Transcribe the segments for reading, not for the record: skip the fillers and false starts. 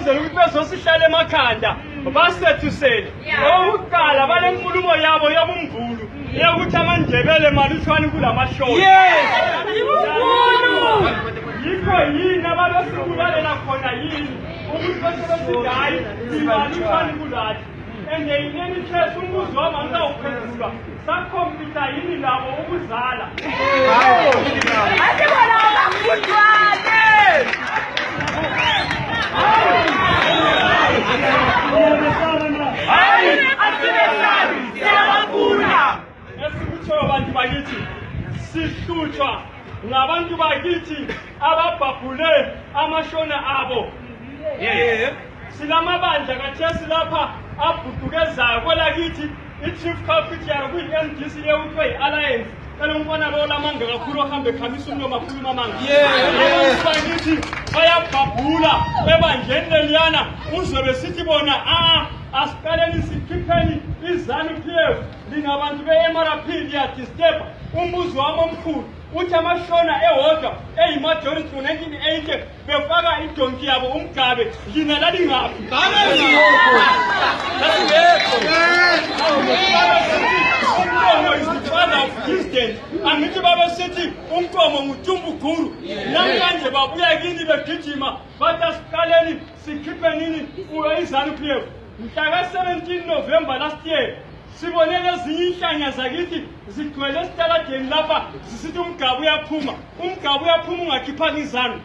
ukwenzela ukuthi bezosihlala emakhanda basethusele okokuqala bale nkulumo yabo yobumvulu yokuthi amandebele malutshwane kulamashoyo yikho yini abalosibulalela khona yini ukuthi besebesithi hayi imalutshwane kulathi and in any case umbuzo wami angawuphendula sakhompyutha yini labo ukuzala asibona abafundwane hayi asibesabi siyabafuna esikutshoyo bantu bakithi sihlutshwa ngabantu bakithi ababhabhule amashona abo silamabandla kathesi lapha abhudukezayo kwelakithi i-chief culprit kwi-MDC ekuthiwa yi-alliance elomfana lo lamanga kakhulu ohambe ekhamisa umlomo akhuluma amanga bakithi bayabhabhula ebandleni leliyana uzobe sithi bona asiqaleni sikhipheni iZANU-PF lingabantu be-MRP liyadisturba umbuzo wami omkhulu uthi amashona ewodwa eyimajority ngo-1980 befaka idonki yabo umgabe lina lalingaphi umlomo is the father of wisdom angithi babesithi umkomo nguTumbukuru namhlanje babuya kini begijima bathi asiqaleni sikhiphe nini iZANU-PF mhla ka-17 November last year sibonele ezinye inhlanya zakithi zigcwele esitaladeni lapha zisithi umgabu uyaphuma ungakhiphanga iZANU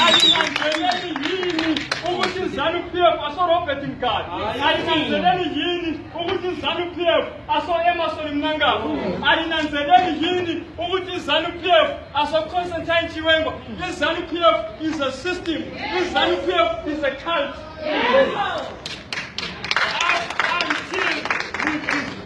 alinanzeleli yini ukuthi iZANU-PF aso-Robert Mgadi alinanzeleli yini ukuthi iZANU-PF aso-Emerson Mnangagwa alinanzeleli yini ukuthi iZANU-PF aso-Constantine Chiwengo iZANU-PF is a system iZANU-PF is a cult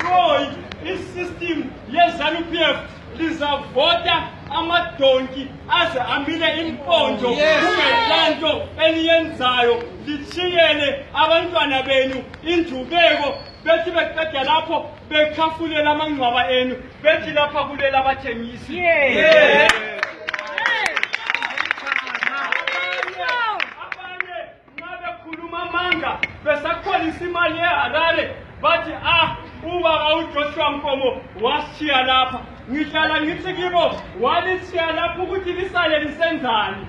destroy isystem yeZANU-PF lizavota amadonki aze amile impondo kungelanto eliyenzayo lichiyele abantwana benu indubeko bethi beqeda lapho bekhafulela amangcwaba enu bethi lapha kulela abathengisi abanye ngabe khuluma amanga besakholisa imali eHarare bathi ubaba uJoshua Nkomo washiya lapha ngihlala ngithi kibo walithiya lapha ukuthi lisale lisenzani